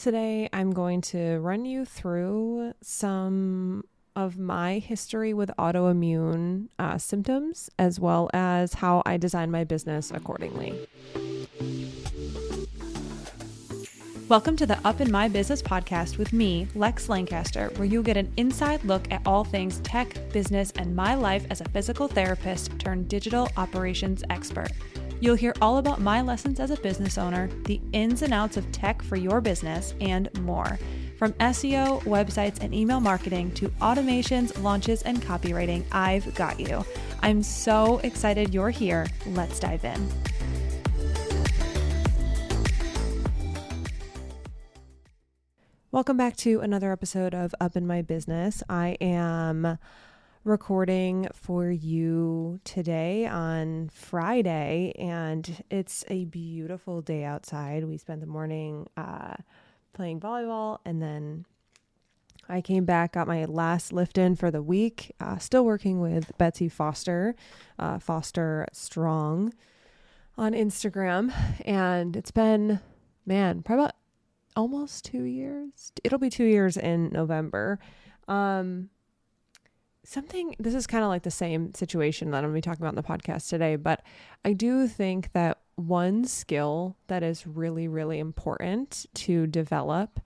Today, I'm going to run you through some of my history with autoimmune symptoms, as well as how I design my business accordingly. Welcome to the Up in My Business podcast with me, Lex Lancaster, where you'll get an inside look at all things tech, business, and my life as a physical therapist turned digital operations expert. You'll hear all about my lessons as a business owner, the ins and outs of tech for your business, and more. From SEO, websites, and email marketing to automations, launches, and copywriting, I've got you. I'm so excited you're here. Let's dive in. Welcome back to another episode of Up in My Business. I am recording for you today on Friday, and it's a beautiful day outside. We spent the morning playing volleyball, and then I came back, got my last lift in for the week, still working with Betsy Foster, Foster Strong on Instagram, and it's been, probably about almost 2 years. It'll be 2 years in November. This is kind of like the same situation that I'm going to be talking about in the podcast today, but I do think that one skill that is really, really important to develop,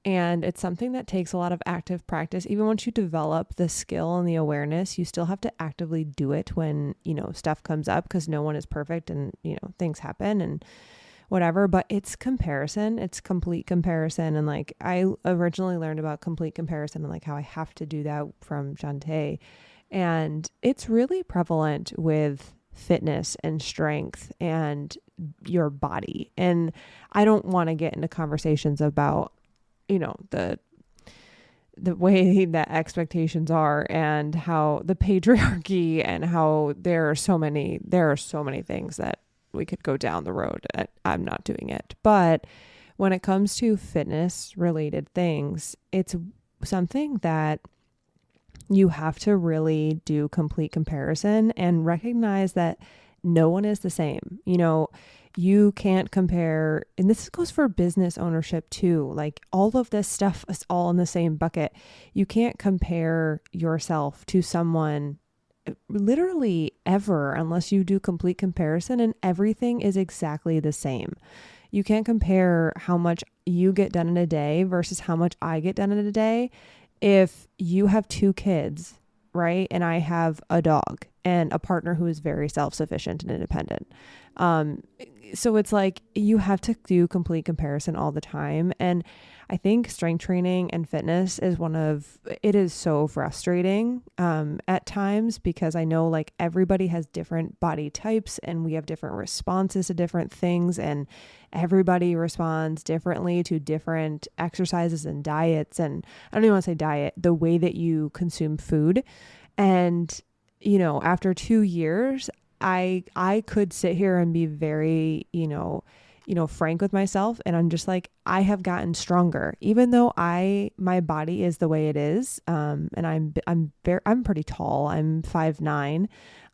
and it's something that takes a lot of active practice. Even once you develop the skill and the awareness, you still have to actively do it when, stuff comes up, because no one is perfect and, things happen and whatever, but it's comparison. It's complete comparison. And like, I originally learned about complete comparison and like how I have to do that from Shantae. And it's really prevalent with fitness and strength and your body. And I don't want to get into conversations about, the way that expectations are and how the patriarchy and how there are so many things that we could go down the road. I'm not doing it. But when it comes to fitness related things, it's something that you have to really do complete comparison and recognize that no one is the same. You can't compare, and this goes for business ownership too. Like, all of this stuff is all in the same bucket. You can't compare yourself to someone literally ever unless you do complete comparison, and everything is exactly the same. You can't compare how much you get done in a day versus how much I get done in a day. If you have 2 kids, right? And I have a dog and a partner who is very self-sufficient and independent. So it's like you have to do complete comparison all the time. And I think strength training and fitness it is so frustrating at times, because I know like everybody has different body types and we have different responses to different things, and everybody responds differently to different exercises and diets. And I don't even want to say diet, the way that you consume food. And, after 2 years, I could sit here and be very, frank with myself. And I'm just like, I have gotten stronger, even though my body is the way it is. And I'm pretty tall. I'm 5'9".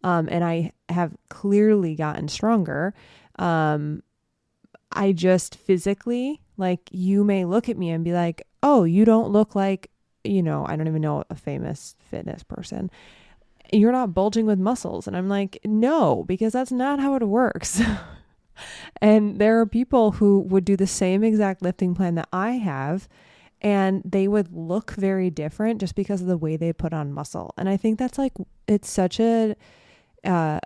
And I have clearly gotten stronger. I just physically, like, you may look at me and be like, oh, you don't look like, I don't even know, a famous fitness person. You're not bulging with muscles. And I'm like, no, because that's not how it works. And there are people who would do the same exact lifting plan that I have, and they would look very different just because of the way they put on muscle. And I think that's like, it's such a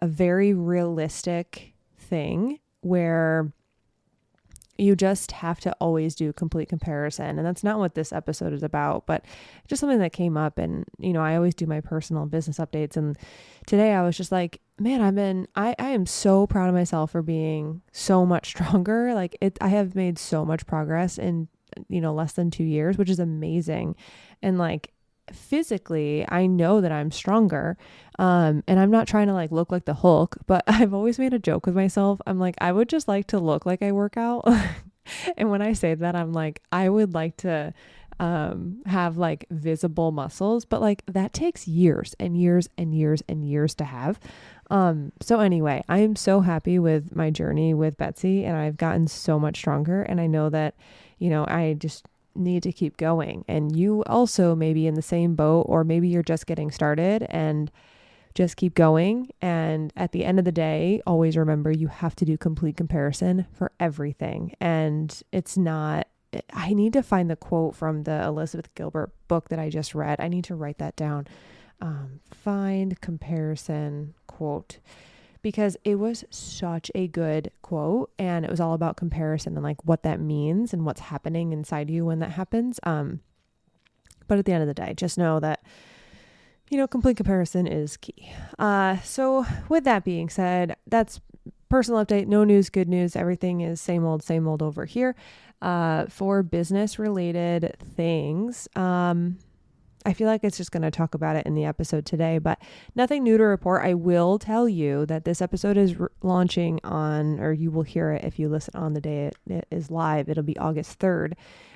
very realistic thing where you just have to always do complete comparison. And that's not what this episode is about, but just something that came up. And, I always do my personal business updates. And today I was just like, man, I am so proud of myself for being so much stronger. Like I have made so much progress in, less than 2 years, which is amazing. And like, physically, I know that I'm stronger. And I'm not trying to like look like the Hulk, but I've always made a joke with myself. I'm like, I would just like to look like I work out. And when I say that, I'm like, I would like to have like visible muscles, but like that takes years and years and years and years to have. So anyway, I am so happy with my journey with Betsy, and I've gotten so much stronger. And I know that, I just need to keep going. And you also may be in the same boat, or maybe you're just getting started, and just keep going. And at the end of the day, always remember you have to do complete comparison for everything. And I need to find the quote from the Elizabeth Gilbert book that I just read. I need to write that down. Find comparison quote, because it was such a good quote, and it was all about comparison and like what that means and what's happening inside you when that happens. But at the end of the day, just know that, complete comparison is key. So with that being said, that's personal update. No news, good news. Everything is same old over here. For business related things, I feel like it's just going to talk about it in the episode today, but nothing new to report. I will tell you that this episode is launching on, or you will hear it if you listen on the day it is live. It'll be August 3rd.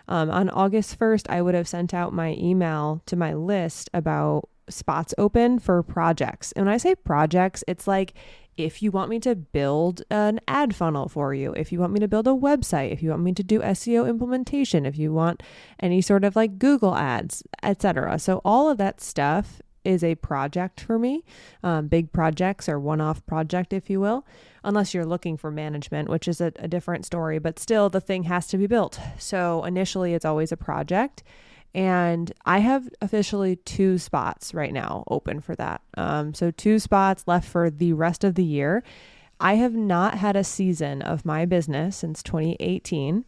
On August 1st, I would have sent out my email to my list about spots open for projects. And when I say projects, it's like, if you want me to build an ad funnel for you, if you want me to build a website, if you want me to do SEO implementation, if you want any sort of like Google ads, etc. So all of that stuff is a project for me. Big projects or one-off project, if you will, unless you're looking for management, which is a different story, but still the thing has to be built. So initially it's always a project. And I have officially 2 spots right now open for that. So 2 spots left for the rest of the year. I have not had a season of my business since 2018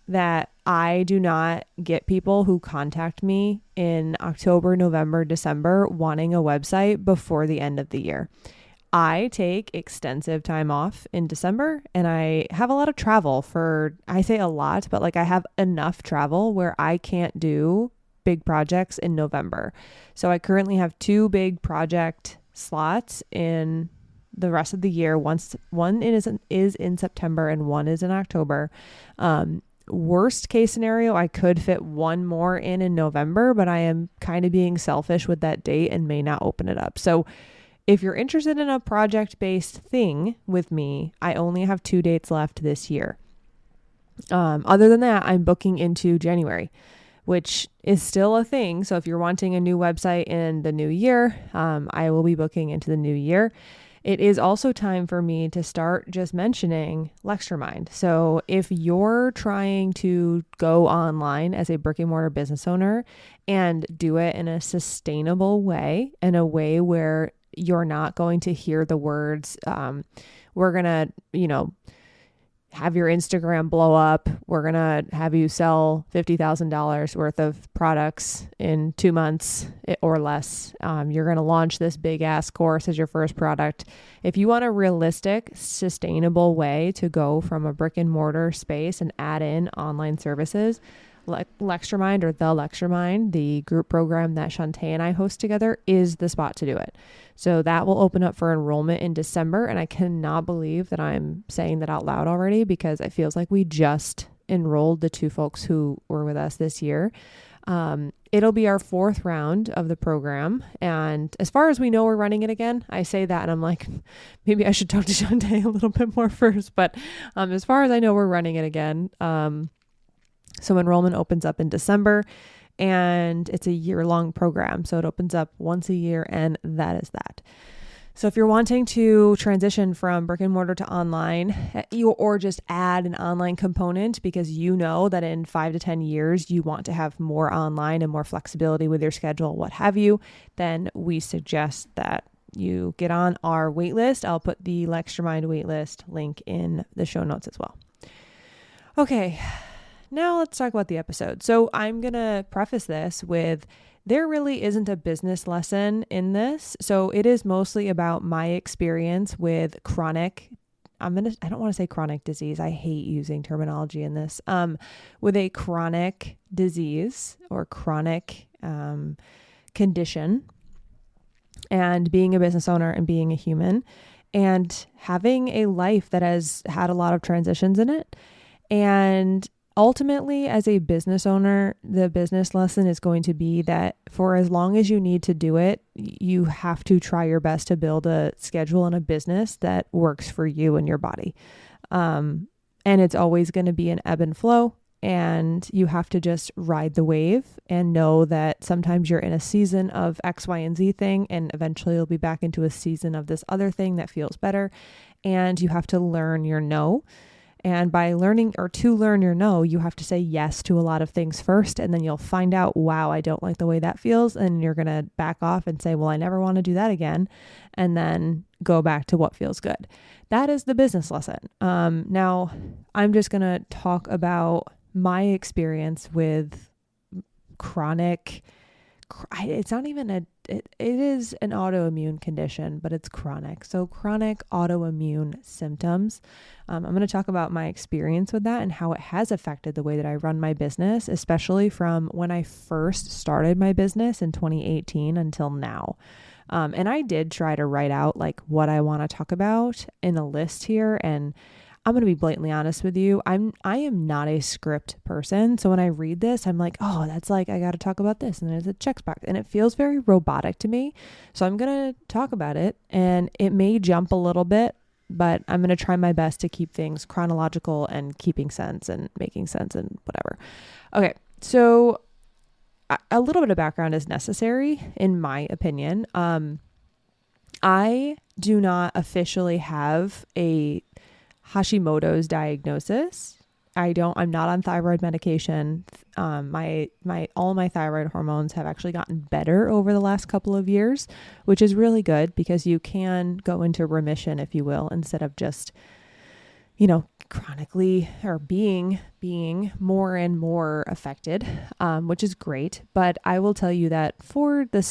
that I do not get people who contact me in October, November, December wanting a website before the end of the year. I take extensive time off in December, and I have a lot of travel I say a lot, but like I have enough travel where I can't do big projects in November. So I currently have 2 big project slots in the rest of the year. One is in September and one is in October. Worst case scenario, I could fit one more in November, but I am kind of being selfish with that date and may not open it up. So if you're interested in a project-based thing with me, I only have 2 dates left this year. Other than that, I'm booking into January, which is still a thing. So if you're wanting a new website in the new year, I will be booking into the new year. It is also time for me to start just mentioning Lextramind. So if you're trying to go online as a brick and mortar business owner and do it in a sustainable way, in a way where you're not going to hear the words, we're going to, have your Instagram blow up. We're going to have you sell $50,000 worth of products in 2 months or less. You're going to launch this big ass course as your first product. If you want a realistic, sustainable way to go from a brick and mortar space and add in online services, Lextramind or the Lextramind, the group program that Shantae and I host together, is the spot to do it. So that will open up for enrollment in December. And I cannot believe that I'm saying that out loud already, because it feels like we just enrolled the 2 folks who were with us this year. It'll be our 4th round of the program. And as far as we know, we're running it again. I say that and I'm like, maybe I should talk to Shantae a little bit more first. But as far as I know, we're running it again. So enrollment opens up in December, and it's a year-long program. So it opens up once a year, and that is that. So if you're wanting to transition from brick and mortar to online, or just add an online component because you know that in 5 to 10 years you want to have more online and more flexibility with your schedule, what have you, then we suggest that you get on our waitlist. I'll put the Lextramind waitlist link in the show notes as well. Okay. Now let's talk about the episode. So I'm going to preface this with, there really isn't a business lesson in this. So it is mostly about my experience with chronic, I don't want to say chronic disease. I hate using terminology in this, with a chronic disease or chronic condition, and being a business owner and being a human and having a life that has had a lot of transitions in it. And ultimately, as a business owner, the business lesson is going to be that for as long as you need to do it, you have to try your best to build a schedule and a business that works for you and your body. And it's always going to be an ebb and flow. and you have to just ride the wave and know that sometimes you're in a season of X, Y, and Z thing, and eventually you'll be back into a season of this other thing that feels better. And you have to learn your no. And by learning, or to learn your no, you have to say yes to a lot of things first, and then you'll find out, wow, I don't like the way that feels. And you're going to back off and say, well, I never want to do that again. And then go back to what feels good. That is the business lesson. Now I'm just going to talk about my experience with chronic, it's not even it is an autoimmune condition, but it's chronic. So chronic autoimmune symptoms. I'm going to talk about my experience with that and how it has affected the way that I run my business, especially from when I first started my business in 2018 until now. And I did try to write out like what I want to talk about in a list here. And I'm going to be blatantly honest with you. I am not a script person. So when I read this, I'm like, oh, that's like, I got to talk about this. And there's a checkbox, and it feels very robotic to me. So I'm going to talk about it, and it may jump a little bit, but I'm going to try my best to keep things chronological and keeping sense and making sense and whatever. Okay. So a little bit of background is necessary in my opinion. I do not officially have a Hashimoto's diagnosis. I'm not on thyroid medication. All my thyroid hormones have actually gotten better over the last couple of years, which is really good because you can go into remission, if you will, instead of just, chronically or being more and more affected, which is great. But I will tell you that for the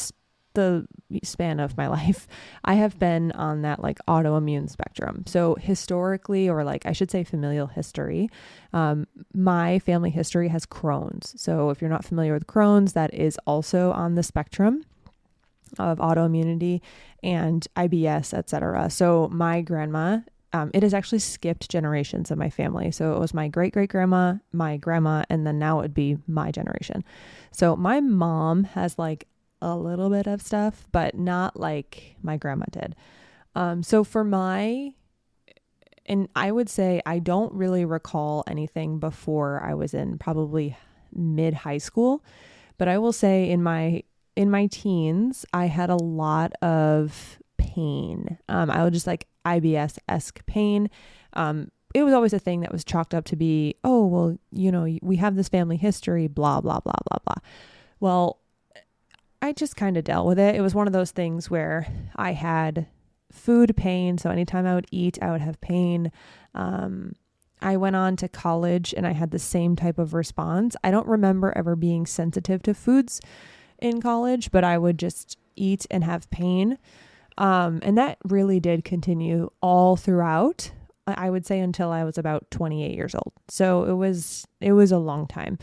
span of my life, I have been on that like autoimmune spectrum. So historically, or like I should say familial history, my family history has Crohn's. So if you're not familiar with Crohn's, that is also on the spectrum of autoimmunity and IBS, etc. So my grandma, it has actually skipped generations in my family. So it was my great-great-grandma, my grandma, and then now it would be my generation. So my mom has like a little bit of stuff, but not like my grandma did. So and I would say I don't really recall anything before I was in probably mid high school, but I will say in my teens, I had a lot of pain. I would just like IBS-esque pain. It was always a thing that was chalked up to be, oh, well, we have this family history, blah, blah, blah, blah, blah. Well, I just kind of dealt with it. It was one of those things where I had food pain. So anytime I would eat, I would have pain. I went on to college and I had the same type of response. I don't remember ever being sensitive to foods in college, but I would just eat and have pain. And that really did continue all throughout, I would say, until I was about 28 years old. So it was a long time.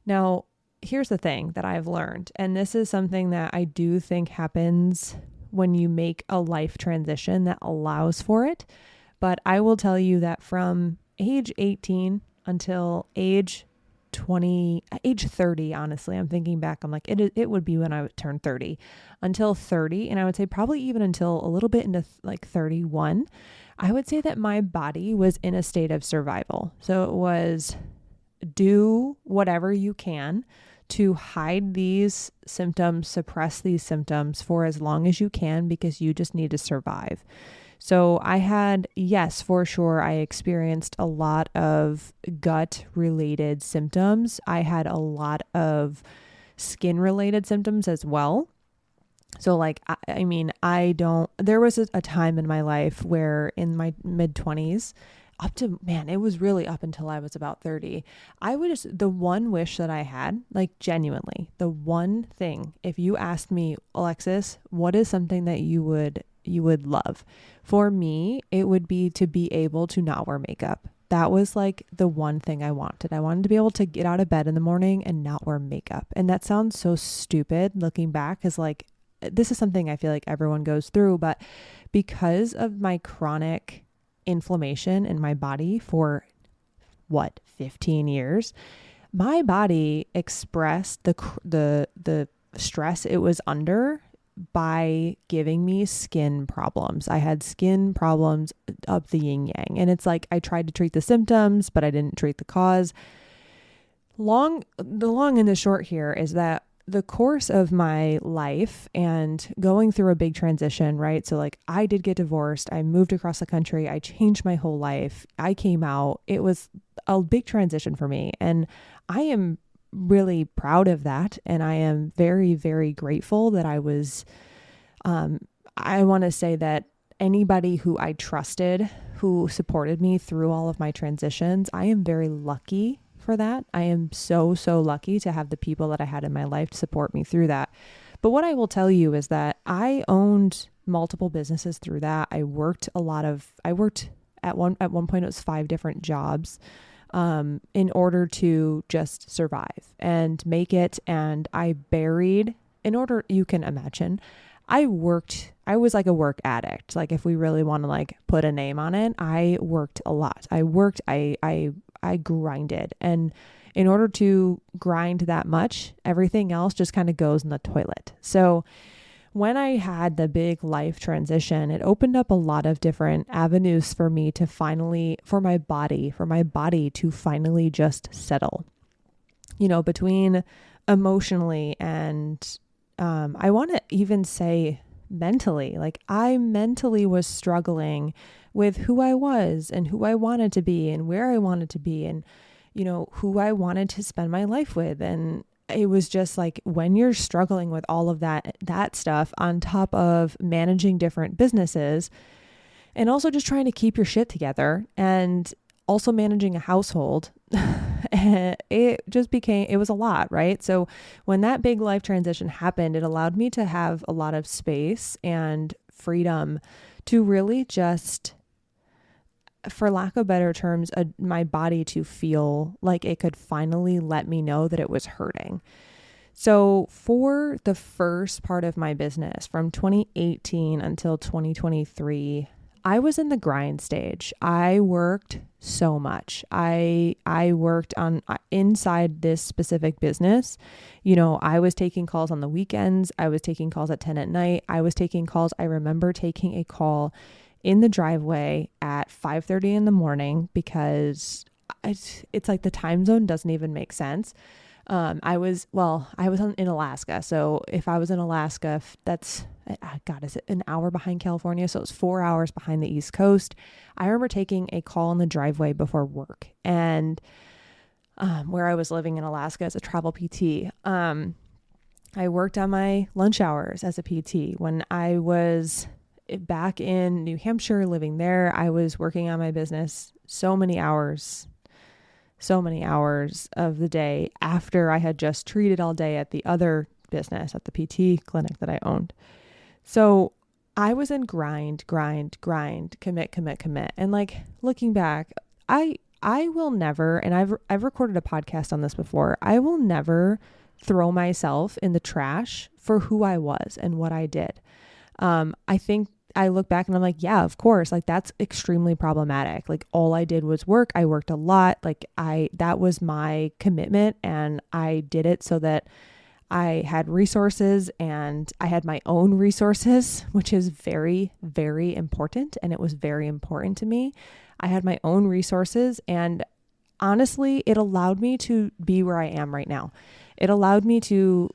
Now, here's the thing that I've learned, and this is something that I do think happens when you make a life transition that allows for it. But I will tell you that from age 18 until age 30, honestly, I'm thinking back, I'm like, it would be when I would turn 30 until 30. And I would say probably even until a little bit into like 31, I would say that my body was in a state of survival. So it was do whatever you can to hide these symptoms, suppress these symptoms for as long as you can, because you just need to survive. So I had, yes, for sure, I experienced a lot of gut related symptoms. I had a lot of skin related symptoms as well. So like, there was a time in my life where in my mid 20s, it was really up until I was about 30. The one wish that I had, like genuinely, the one thing, if you asked me, Alexis, what is something that you would love? For me, it would be to be able to not wear makeup. That was like the one thing I wanted. I wanted to be able to get out of bed in the morning and not wear makeup. And that sounds so stupid looking back, because like, this is something I feel like everyone goes through, but because of my chronic inflammation in my body for 15 years, my body expressed the stress it was under by giving me skin problems. I had skin problems up the yin yang, and it's like I tried to treat the symptoms, but I didn't treat the cause. the long and the short here is that the course of my life and going through a big transition, right? So like I did get divorced. I moved across the country. I changed my whole life. I came out. It was a big transition for me. And I am really proud of that. And I am very, very grateful that I was, I want to say that anybody who I trusted, who supported me through all of my transitions, I am very lucky for that. I am so, so lucky to have the people that I had in my life to support me through that. But what I will tell you is that I owned multiple businesses through that. I worked at one point, it was 5 different jobs, in order to just survive and make it. And you can imagine, I was like a work addict. Like if we really want to like put a name on it, I worked a lot. I grinded. And in order to grind that much, everything else just kind of goes in the toilet. So when I had the big life transition, it opened up a lot of different avenues for me to for my body to finally just settle, between emotionally and, I want to even say mentally, like I mentally was struggling with who I was and who I wanted to be and where I wanted to be and, who I wanted to spend my life with. And it was just like when you're struggling with all of that stuff on top of managing different businesses and also just trying to keep your shit together and also managing a household, it was a lot, right? So when that big life transition happened, it allowed me to have a lot of space and freedom to really just, for lack of better terms, my body to feel like it could finally let me know that it was hurting. So for the first part of my business from 2018 until 2023, I was in the grind stage. I worked so much. I worked on inside this specific business. I was taking calls on the weekends. I was taking calls at 10 at night. I remember taking a call in the driveway at 5:30 in the morning because it's like the time zone doesn't even make sense. I was in Alaska. So if I was in Alaska, is it an hour behind California? So it's 4 hours behind the East Coast. I remember taking a call in the driveway before work, and where I was living in Alaska as a travel PT. I worked on my lunch hours as a PT. When I was back in New Hampshire living there, I was working on my business so many hours of the day after I had just treated all day at the other business, at the PT clinic that I owned. So I was in grind, commit. And like looking back, I will never, and I've recorded a podcast on this before, I will never throw myself in the trash for who I was and what I did. I think I look back and I'm like, yeah, of course, like that's extremely problematic. Like all I did was work. I worked a lot. Like that was my commitment, and I did it so that I had resources and I had my own resources, which is very, very important. And it was very important to me. I had my own resources, and honestly, it allowed me to be where I am right now. It allowed me to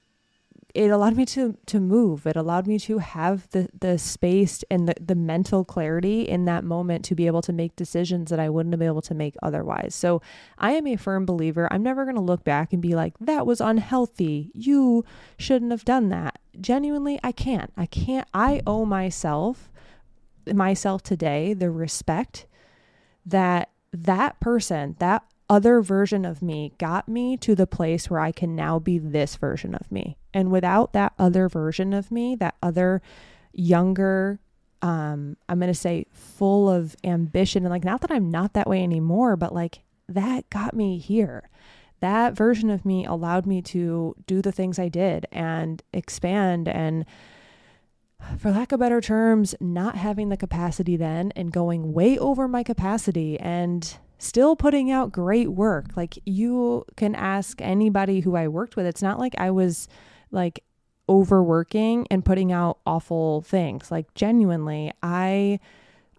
move. It allowed me to have the space and the mental clarity in that moment to be able to make decisions that I wouldn't have been able to make otherwise. So I am a firm believer. I'm never going to look back and be like, that was unhealthy. You shouldn't have done that. Genuinely, I can't. I owe myself today the respect that person, that other version of me got me to the place where I can now be this version of me. And without that other version of me, that other younger, I'm going to say full of ambition, and like, not that I'm not that way anymore, but like that got me here. That version of me allowed me to do the things I did and expand, and for lack of better terms, not having the capacity then and going way over my capacity and still putting out great work. Like you can ask anybody who I worked with. It's not like I was like overworking and putting out awful things. Like genuinely, I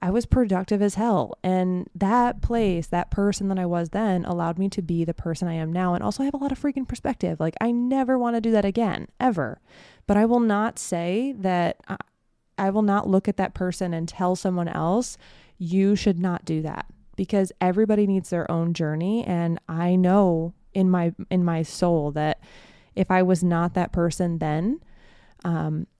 I was productive as hell. And that place, that person that I was then allowed me to be the person I am now. And also I have a lot of freaking perspective. Like I never want to do that again, ever. But I will not say that I will not look at that person and tell someone else, you should not do that, because everybody needs their own journey. And I know in my soul that if I was not that person then,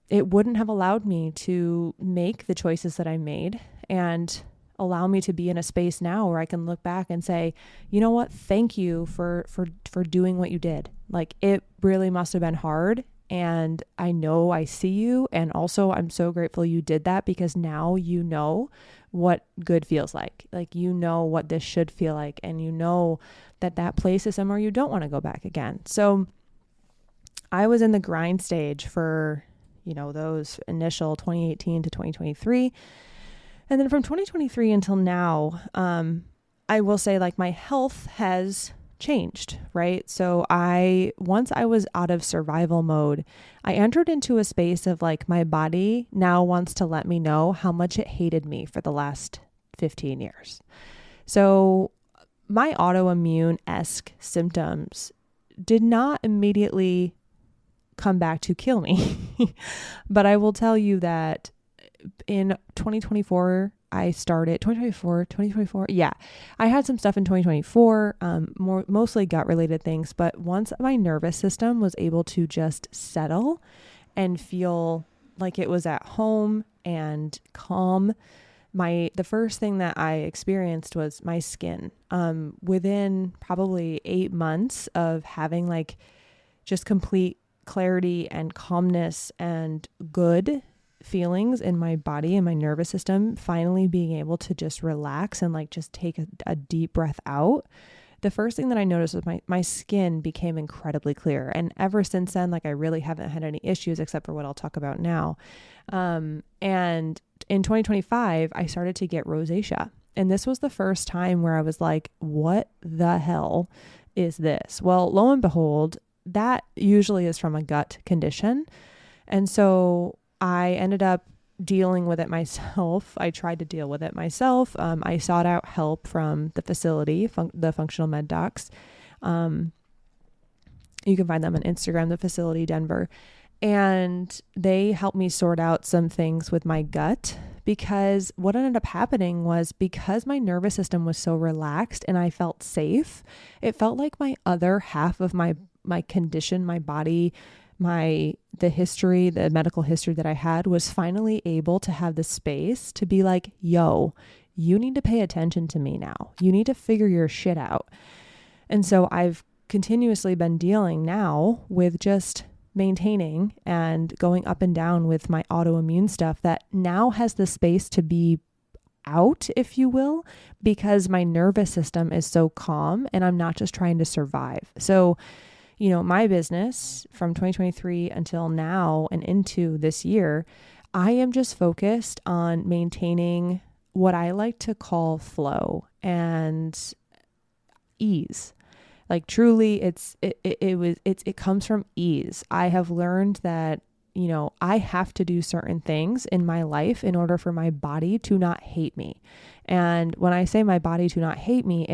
it wouldn't have allowed me to make the choices that I made and allow me to be in a space now where I can look back and say, you know what? Thank you for doing what you did. Like it really must have been hard. And I know I see you. And also I'm so grateful you did that, because now you know what good feels like. Like, you know what this should feel like. And you know that that place is somewhere you don't want to go back again. So I was in the grind stage for, those initial 2018 to 2023. And then from 2023 until now, I will say like my health has changed, right? So once I was out of survival mode, I entered into a space of like, my body now wants to let me know how much it hated me for the last 15 years. So my autoimmune-esque symptoms did not immediately come back to kill me. But I will tell you that in 2024, I started 2024. Yeah. I had some stuff in 2024, mostly gut related things. But once my nervous system was able to just settle and feel like it was at home and calm, the first thing that I experienced was my skin. Within probably 8 months of having like just complete clarity and calmness and good feelings in my body and my nervous system, finally being able to just relax and like just take a deep breath out, the first thing that I noticed was my skin became incredibly clear. And ever since then, like I really haven't had any issues except for what I'll talk about now. And in 2025, I started to get rosacea. And this was the first time where I was like, what the hell is this? Well, lo and behold, that usually is from a gut condition. And so I ended up dealing with it myself. I tried to deal with it myself. I sought out help from the facility, the functional med docs. You can find them on Instagram, the facility Denver. And they helped me sort out some things with my gut, because what ended up happening was, because my nervous system was so relaxed and I felt safe, it felt like my other half of my condition, my body, the history, the medical history that I had was finally able to have the space to be like, yo, you need to pay attention to me now. You need to figure your shit out. And so I've continuously been dealing now with just maintaining and going up and down with my autoimmune stuff that now has the space to be out, if you will, because my nervous system is so calm and I'm not just trying to survive. So my business from 2023 until now and into this year, I am just focused on maintaining what I like to call flow and ease. Like truly it comes from ease. I have learned that, I have to do certain things in my life in order for my body to not hate me. And when I say my body to not hate me,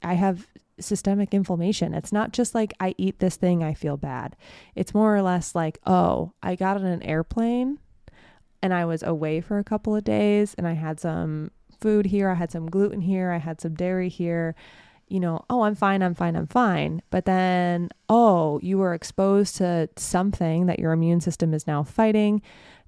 I have systemic inflammation. It's not just like I eat this thing, I feel bad. It's more or less like, oh, I got on an airplane and I was away for a couple of days and I had some food here. I had some gluten here. I had some dairy here. Oh, I'm fine. But then, oh, you were exposed to something that your immune system is now fighting.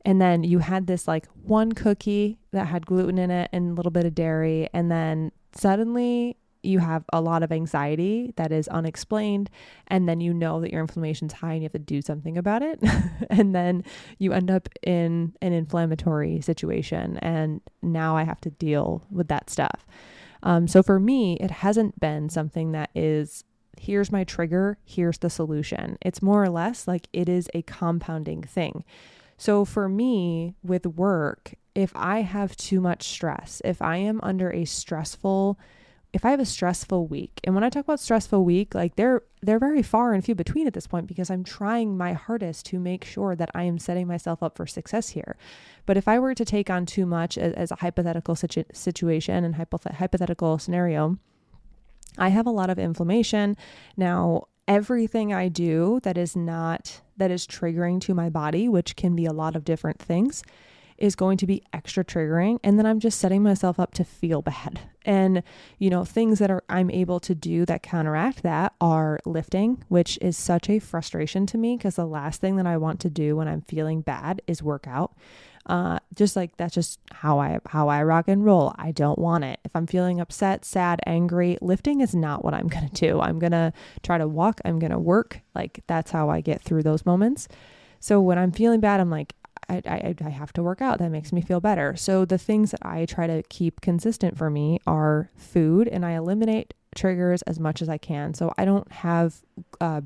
And then you had this like one cookie that had gluten in it and a little bit of dairy. And then suddenly you have a lot of anxiety that is unexplained. And then you know that your inflammation's high and you have to do something about it. And then you end up in an inflammatory situation. And now I have to deal with that stuff. So for me, it hasn't been something that is, here's my trigger, here's the solution. It's more or less like it is a compounding thing. So for me with work, if I have too much stress, if I am under a stressful if I have a stressful week, and when I talk about stressful week, like they're very far and few between at this point, because I'm trying my hardest to make sure that I am setting myself up for success here. But if I were to take on too much as a hypothetical situation and hypothetical scenario, I have a lot of inflammation. Now, everything I do that is triggering to my body, which can be a lot of different things, is going to be extra triggering. And then I'm just setting myself up to feel bad. And, things that I'm able to do that counteract that are lifting, which is such a frustration to me, because the last thing that I want to do when I'm feeling bad is work out. That's just how I rock and roll. I don't want it. If I'm feeling upset, sad, angry, lifting is not what I'm going to do. I'm going to try to walk. I'm going to work. Like, that's how I get through those moments. So when I'm feeling bad, I'm like, I have to work out. That makes me feel better. So the things that I try to keep consistent for me are food, and I eliminate triggers as much as I can. So I don't have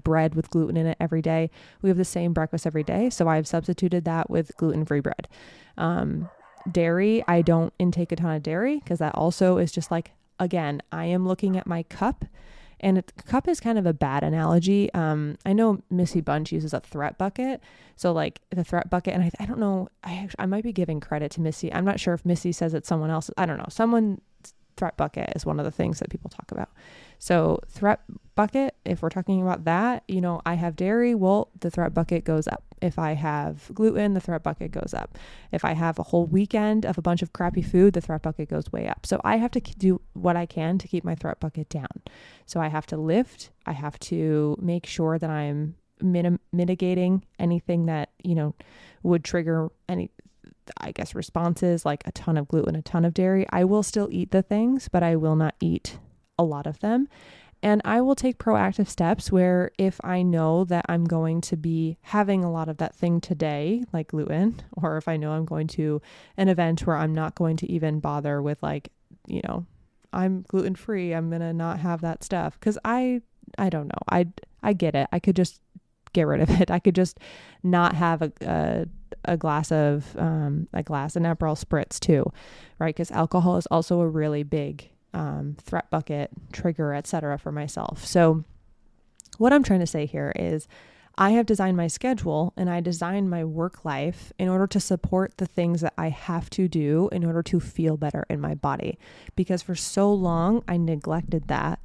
bread with gluten in it every day. We have the same breakfast every day. So I've substituted that with gluten-free bread. Dairy, I don't intake a ton of dairy, because that also is just like, again, I am looking at my cup. And cup is kind of a bad analogy. I know Missy Bunch uses a threat bucket. So like the threat bucket, and I don't know, I might be giving credit to Missy. I'm not sure if Missy says it's someone else. I don't know. Threat bucket is one of the things that people talk about. So threat bucket, if we're talking about that, I have dairy, well, the threat bucket goes up. If I have gluten, the threat bucket goes up. If I have a whole weekend of a bunch of crappy food, the threat bucket goes way up. So I have to do what I can to keep my threat bucket down. So I have to lift. I have to make sure that I'm mitigating anything that, would trigger any, responses, like a ton of gluten, a ton of dairy. I will still eat the things, but I will not eat a lot of them. And I will take proactive steps where if I know that I'm going to be having a lot of that thing today, like gluten, or if I know I'm going to an event where I'm not going to even bother with I'm gluten free, I'm going to not have that stuff. Cause I don't know. I get it. I could just get rid of it. I could just not have a glass of an Aperol spritz too, right? Because alcohol is also a really big threat bucket, trigger, etc. for myself. So what I'm trying to say here is I have designed my schedule and I designed my work life in order to support the things that I have to do in order to feel better in my body. Because for so long I neglected that.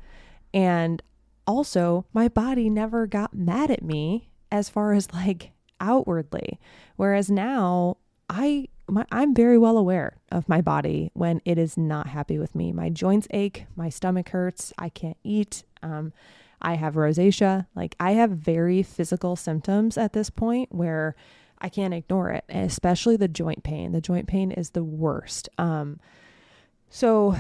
And also my body never got mad at me as far as like outwardly. Whereas now I'm very well aware of my body when it is not happy with me. My joints ache, my stomach hurts, I can't eat. I have rosacea. Like I have very physical symptoms at this point where I can't ignore it, and especially the joint pain. The joint pain is the worst. So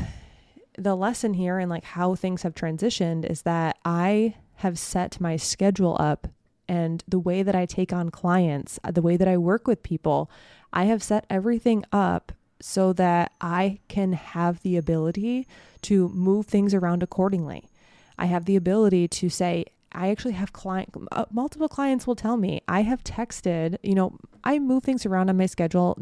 the lesson here and like how things have transitioned is that I have set my schedule up, and the way that I take on clients, the way that I work with people, I have set everything up so that I can have the ability to move things around accordingly. I have the ability to say, I actually have multiple clients will tell me, I have texted, I move things around on my schedule.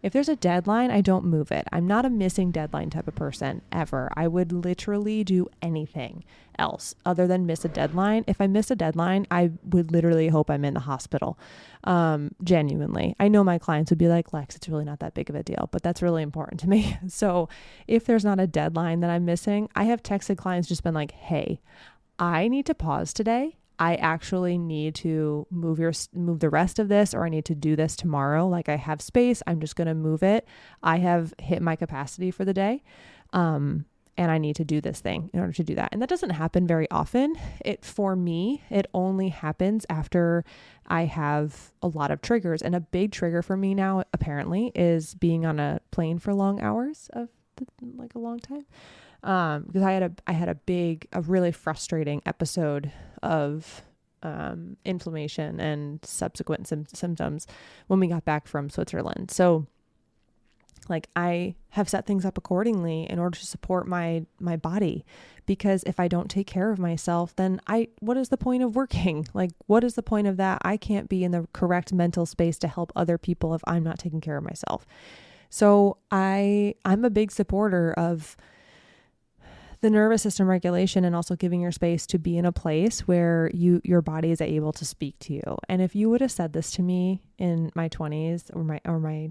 If there's a deadline, I don't move it. I'm not a missing deadline type of person ever. I would literally do anything else other than miss a deadline. If I miss a deadline, I would literally hope I'm in the hospital. Genuinely. I know my clients would be like, Lex, it's really not that big of a deal, but that's really important to me. So if there's not a deadline that I'm missing, I have texted clients, just been like, hey, I need to pause today. I actually need to move the rest of this, or I need to do this tomorrow. Like I have space. I'm just going to move it. I have hit my capacity for the day. And I need to do this thing in order to do that. And that doesn't happen very often. For me, it only happens after I have a lot of triggers. And a big trigger for me now, apparently, is being on a plane for long hours like a long time. Because I had a really frustrating episode of inflammation and subsequent symptoms when we got back from Switzerland. So like I have set things up accordingly in order to support my body, because if I don't take care of myself, then what is the point of working? Like, what is the point of that? I can't be in the correct mental space to help other people if I'm not taking care of myself. So I'm a big supporter of the nervous system regulation and also giving your space to be in a place where your body is able to speak to you. And if you would have said this to me in my 20s or my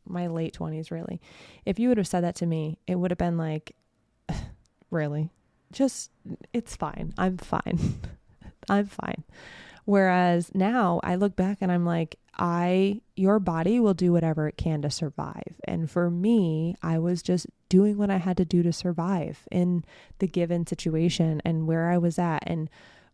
my late 20s, really, if you would have said that to me, it would have been like, really? Just, it's fine. I'm fine. I'm fine. Whereas now I look back and I'm like, your body will do whatever it can to survive. And for me, I was just doing what I had to do to survive in the given situation and where I was at and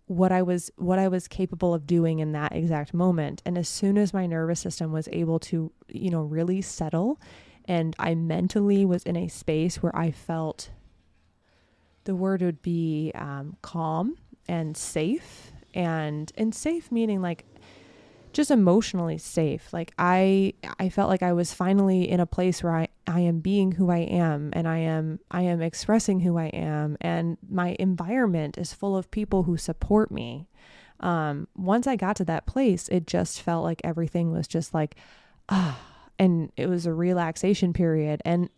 what I was capable of doing in that exact moment. And as soon as my nervous system was able to, really settle, and I mentally was in a space where I felt, the word would be calm and safe, and safe meaning like just emotionally safe. Like I felt like I was finally in a place where I am being who I am, and I am expressing who I am, and my environment is full of people who support me. Once I got to that place, it just felt like everything was just like, and it was a relaxation period. And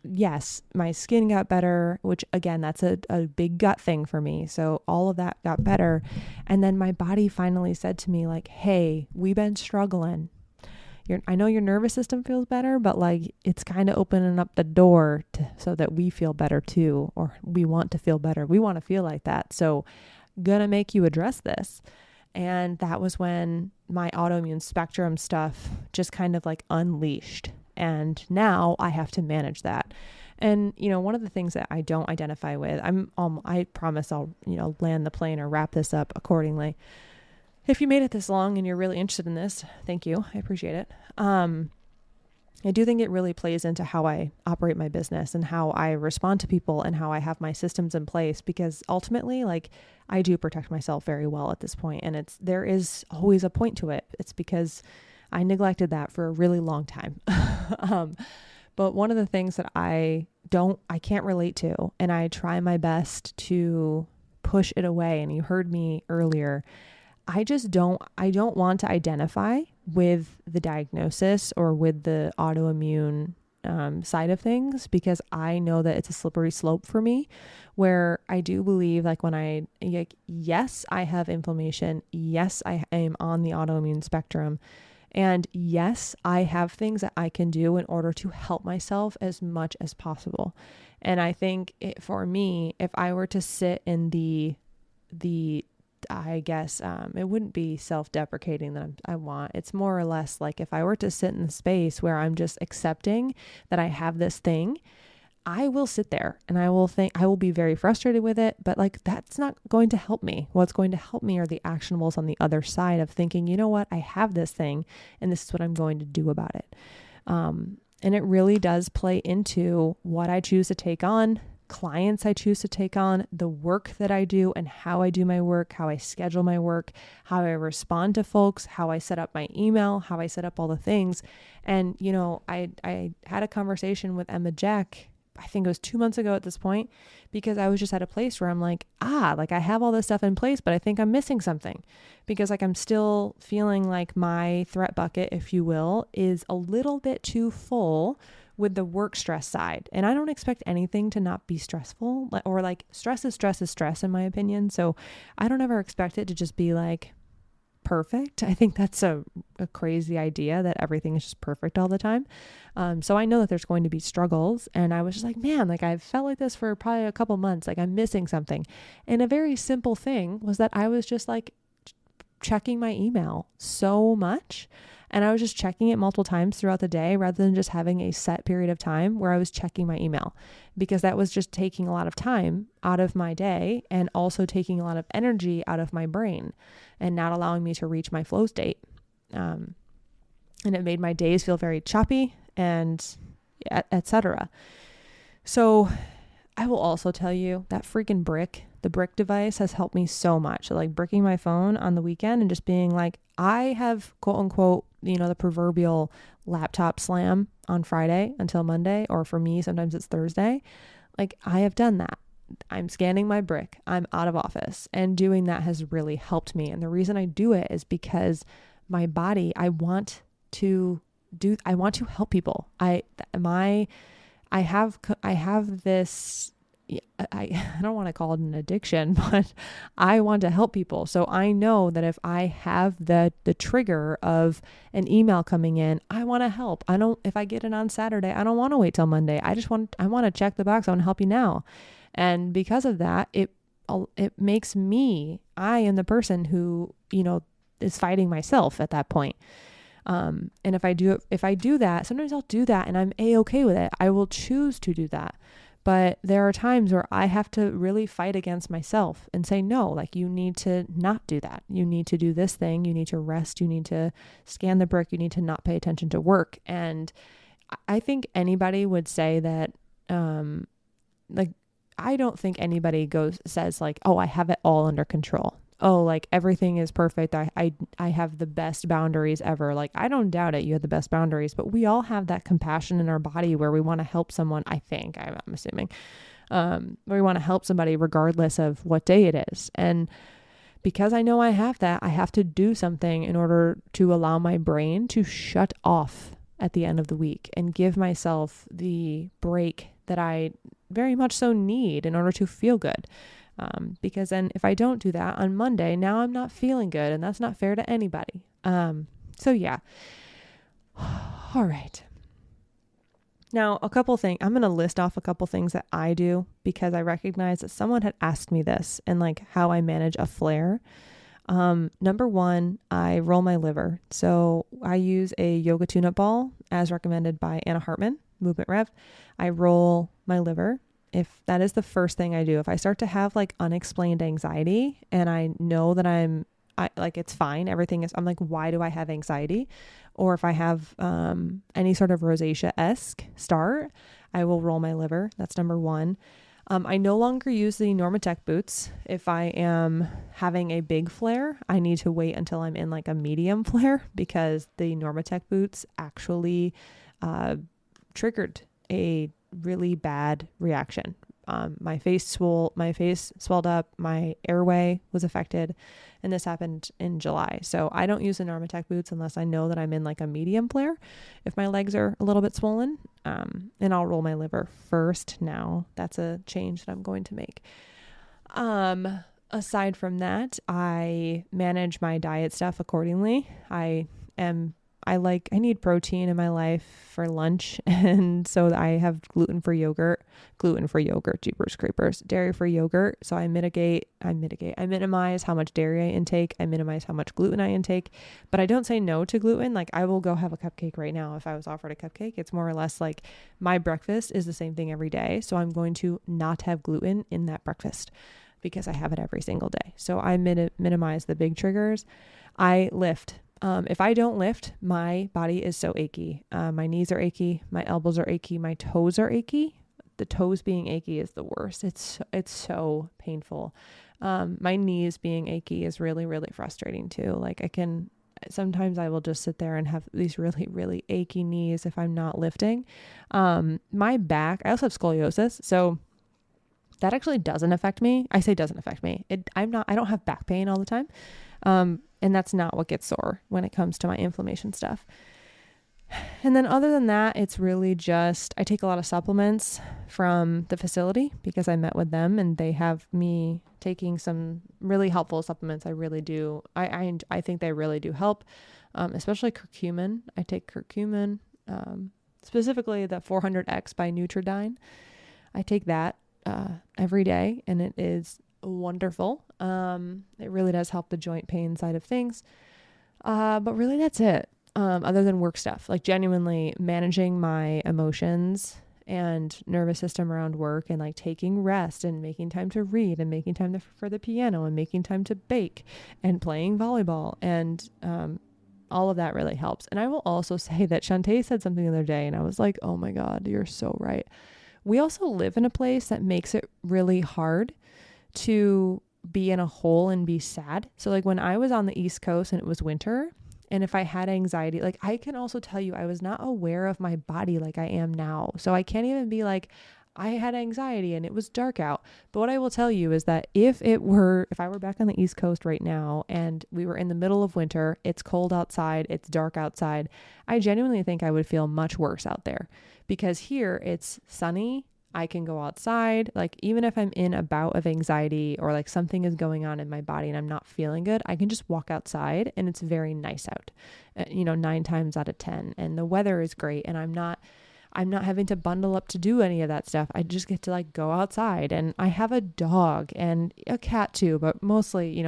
yes, my skin got better, which again, that's a big gut thing for me. So all of that got better. And then my body finally said to me like, hey, we've been struggling. I know your nervous system feels better, but like it's kind of opening up the door so that we feel better too, or we want to feel better. We want to feel like that. So gonna make you address this. And that was when my autoimmune spectrum stuff just kind of like unleashed. And now I have to manage that. And, one of the things that I don't identify with, I promise I'll, land the plane or wrap this up accordingly. If you made it this long and you're really interested in this, thank you. I appreciate it. I do think it really plays into how I operate my business and how I respond to people and how I have my systems in place, because ultimately, like, I do protect myself very well at this point. And there is always a point to it. It's because I neglected that for a really long time. But one of the things that I can't relate to, and I try my best to push it away. And you heard me earlier. I don't want to identify with the diagnosis or with the autoimmune side of things, because I know that it's a slippery slope for me, where I do believe like yes, I have inflammation. Yes, I am on the autoimmune spectrum. And yes, I have things that I can do in order to help myself as much as possible. And I think for me, if I were to sit in the I guess it wouldn't be self-deprecating that I want. It's more or less like if I were to sit in the space where I'm just accepting that I have this thing, I will sit there and I will be very frustrated with it, but like that's not going to help me. What's going to help me are the actionables on the other side of thinking, you know what, I have this thing and this is what I'm going to do about it. And it really does play into what I choose to take on, clients I choose to take on, the work that I do and how I do my work, how I schedule my work, how I respond to folks, how I set up my email, how I set up all the things. And, I had a conversation with Emma Jack, I think it was 2 months ago at this point, because I was just at a place where I'm like, I have all this stuff in place, but I think I'm missing something, because like I'm still feeling like my threat bucket, if you will, is a little bit too full with the work stress side. And I don't expect anything to not be stressful, or like stress is stress in my opinion. So I don't ever expect it to just be like perfect. I think that's a crazy idea that everything is just perfect all the time. So I know that there's going to be struggles, and I was just like, man, like I've felt like this for probably a couple months, like I'm missing something. And a very simple thing was that I was just like checking my email so much. And I was just checking it multiple times throughout the day rather than just having a set period of time where I was checking my email, because that was just taking a lot of time out of my day and also taking a lot of energy out of my brain and not allowing me to reach my flow state. And it made my days feel very choppy and etc. So I will also tell you that freaking the brick device has helped me so much. So like bricking my phone on the weekend and just being like, I have quote unquote, the proverbial laptop slam on Friday until Monday, or for me, sometimes it's Thursday. Like I have done that. I'm scanning my brick. I'm out of office, and doing that has really helped me. And the reason I do it is because my body, I want to help people. I have this I don't want to call it an addiction, but I want to help people. So I know that if I have the trigger of an email coming in, I want to help. If I get it on Saturday, I don't want to wait till Monday. I want to check the box. I want to help you now. And because of that, it makes I am the person who, is fighting myself at that point. And if I do that, sometimes I'll do that and I'm A-okay with it. I will choose to do that. But there are times where I have to really fight against myself and say, no, like you need to not do that. You need to do this thing. You need to rest. You need to scan the brick. You need to not pay attention to work. And I think anybody would say that, I don't think anybody says like, oh, I have it all under control. Oh, like everything is perfect. I have the best boundaries ever. Like, I don't doubt it. You have the best boundaries, but we all have that compassion in our body where we want to help someone. I think I'm assuming, where we want to help somebody regardless of what day it is. And because I know I have that, I have to do something in order to allow my brain to shut off at the end of the week and give myself the break that I very much so need in order to feel good. Because then if I don't do that on Monday, now I'm not feeling good, and that's not fair to anybody. So yeah. All right. Now, a couple things, I'm going to list off a couple things that I do because I recognize that someone had asked me this and like how I manage a flare. Number one, I roll my liver. So I use a yoga tune-up ball as recommended by Anna Hartman, Movement Rev. I roll my liver. If that is the first thing I do, if I start to have like unexplained anxiety and I know that it's fine, I'm like, why do I have anxiety? Or if I have any sort of rosacea-esque start, I will roll my liver. That's number one. I no longer use the Normatec boots. If I am having a big flare, I need to wait until I'm in like a medium flare because the Normatec boots actually triggered a really bad reaction. My face swelled up, my airway was affected, and this happened in July. So I don't use the Normatec boots unless I know that I'm in like a medium flare. If my legs are a little bit swollen, and I'll roll my liver first now. That's a change that I'm going to make. Aside from that, I manage my diet stuff accordingly. I need protein in my life for lunch. And so I have gluten-free yogurt, jeepers creepers, dairy-free yogurt. So I minimize how much dairy I intake. I minimize how much gluten I intake, but I don't say no to gluten. Like I will go have a cupcake right now. If I was offered a cupcake, it's more or less like my breakfast is the same thing every day. So I'm going to not have gluten in that breakfast because I have it every single day. So I minimize the big triggers. I lift. If I don't lift, my body is so achy. My knees are achy. My elbows are achy. My toes are achy. The toes being achy is the worst. It's so painful. My knees being achy is really, really frustrating too. Like sometimes I will just sit there and have these really, really achy knees if I'm not lifting. My back, I also have scoliosis. So that actually doesn't affect me. I say doesn't affect me. I don't have back pain all the time. And that's not what gets sore when it comes to my inflammation stuff. And then other than that, it's really just, I take a lot of supplements from the facility because I met with them and they have me taking some really helpful supplements. I really do. I think they really do help, especially curcumin. I take curcumin, specifically the 400X by Nutridyne. I take that every day and it is wonderful. It really does help the joint pain side of things. But really that's it. Other than work stuff, like genuinely managing my emotions and nervous system around work and like taking rest and making time to read and making time for the piano and making time to bake and playing volleyball. And, all of that really helps. And I will also say that Shantae said something the other day and I was like, oh my God, you're so right. We also live in a place that makes it really hard to be in a hole and be sad. So like when I was on the East Coast and it was winter, and if I had anxiety, like I can also tell you, I was not aware of my body like I am now. So I can't even be like, I had anxiety and it was dark out. But what I will tell you is that if I were back on the East Coast right now and we were in the middle of winter, it's cold outside, it's dark outside, I genuinely think I would feel much worse out there because here it's sunny. I can go outside. Like, even if I'm in a bout of anxiety or like something is going on in my body and I'm not feeling good, I can just walk outside and it's very nice out, 9 times out of 10. And the weather is great. And I'm not having to bundle up to do any of that stuff. I just get to like go outside, and I have a dog and a cat too, but mostly,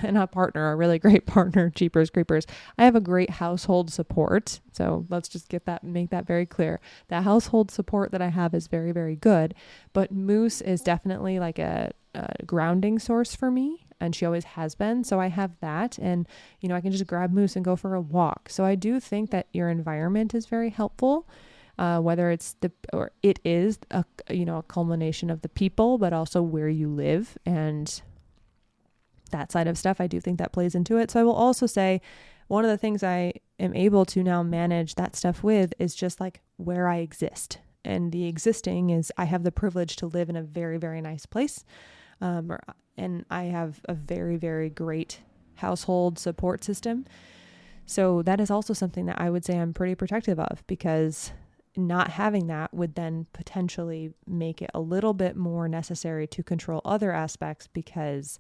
and a partner, a really great partner, Jeepers Creepers. I have a great household support. So let's just make that very clear. The household support that I have is very, very good, but Moose is definitely like a grounding source for me. And she always has been. So I have that, and, I can just grab Moose and go for a walk. So I do think that your environment is very helpful. Whether it is a culmination of the people, but also where you live and that side of stuff. I do think that plays into it. So I will also say one of the things I am able to now manage that stuff with is just like where I exist. And the existing is I have the privilege to live in a very, very nice place. And I have a very, very great household support system. So that is also something that I would say I'm pretty protective of, because not having that would then potentially make it a little bit more necessary to control other aspects, because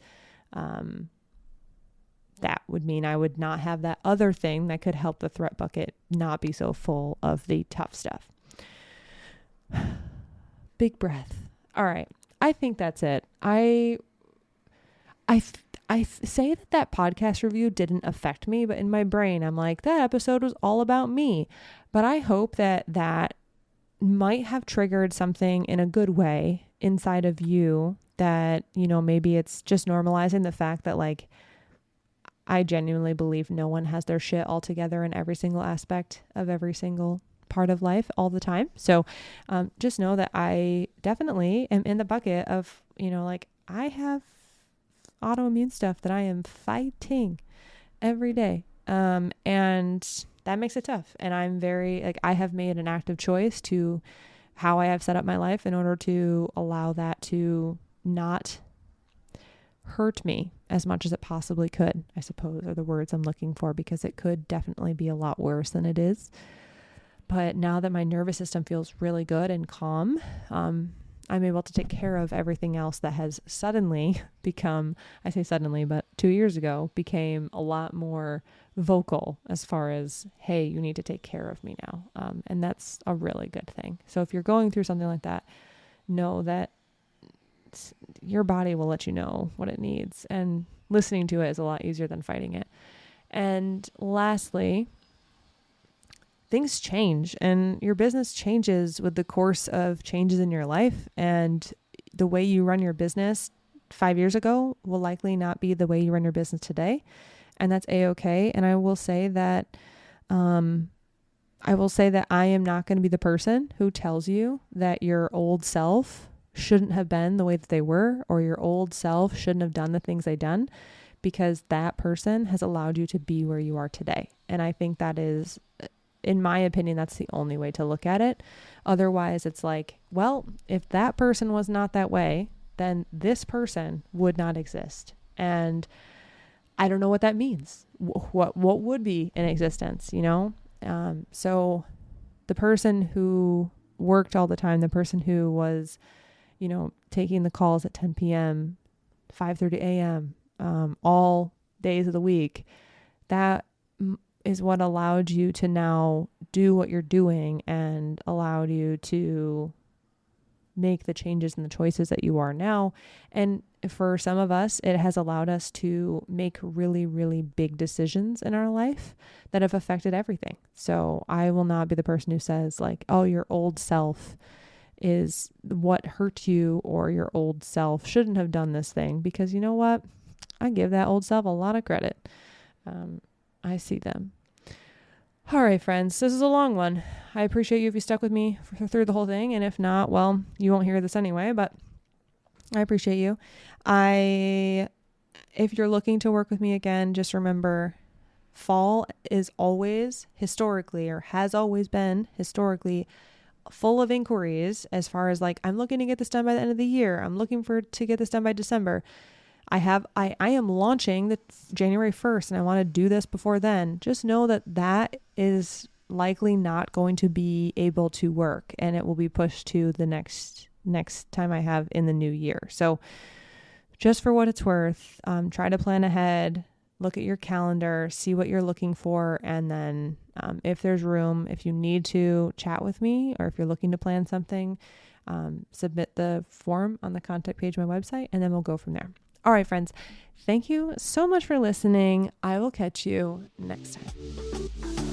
that would mean I would not have that other thing that could help the threat bucket not be so full of the tough stuff. Big breath. All right. I think that's it. I say that podcast review didn't affect me, but in my brain, I'm like, that episode was all about me. But I hope that might have triggered something in a good way inside of you, that, maybe it's just normalizing the fact that, like, I genuinely believe no one has their shit all together in every single aspect of every single part of life all the time. So just know that I definitely am in the bucket of, I have autoimmune stuff that I am fighting every day. And that makes it tough. And I'm very, I have made an active choice to how I have set up my life in order to allow that to not hurt me as much as it possibly could, I suppose, are the words I'm looking for, because it could definitely be a lot worse than it is. But now that my nervous system feels really good and calm, I'm able to take care of everything else that has suddenly become, I say suddenly, but 2 years ago became a lot more vocal as far as, hey, you need to take care of me now. And that's a really good thing. So if you're going through something like that, know that your body will let you know what it needs, and listening to it is a lot easier than fighting it. And lastly, things change, and your business changes with the course of changes in your life, and the way you run your business 5 years ago will likely not be the way you run your business today. And that's a-okay. And I will say that I am not going to be the person who tells you that your old self shouldn't have been the way that they were, or your old self shouldn't have done the things they done, because that person has allowed you to be where you are today. And I think that is, in my opinion, that's the only way to look at it. Otherwise, it's like, well, if that person was not that way, then this person would not exist. And I don't know what that means. What would be in existence, So the person who worked all the time, the person who was, taking the calls at 10 p.m., 5:30 a.m., all days of the week, that is what allowed you to now do what you're doing, and allowed you to make the changes and the choices that you are now. And for some of us, it has allowed us to make really, really big decisions in our life that have affected everything. So I will not be the person who says like, oh, your old self is what hurt you, or your old self shouldn't have done this thing, because you know what? I give that old self a lot of credit. I see them. All right, friends, this is a long one. I appreciate you if you stuck with me through the whole thing. And if not, well, you won't hear this anyway, but I appreciate you. If you're looking to work with me again, just remember, fall is always historically, or has always been historically, full of inquiries as far as like, I'm looking to get this done by the end of the year. I'm looking to get this done by December. I am launching the January 1st, and I want to do this before then. Just know that is likely not going to be able to work, and it will be pushed to the next next time I have in the new year. So just for what it's worth, try to plan ahead, look at your calendar, see what you're looking for. And then if there's room, if you need to chat with me, or if you're looking to plan something, submit the form on the contact page of my website, and then we'll go from there. All right, friends, thank you so much for listening. I will catch you next time.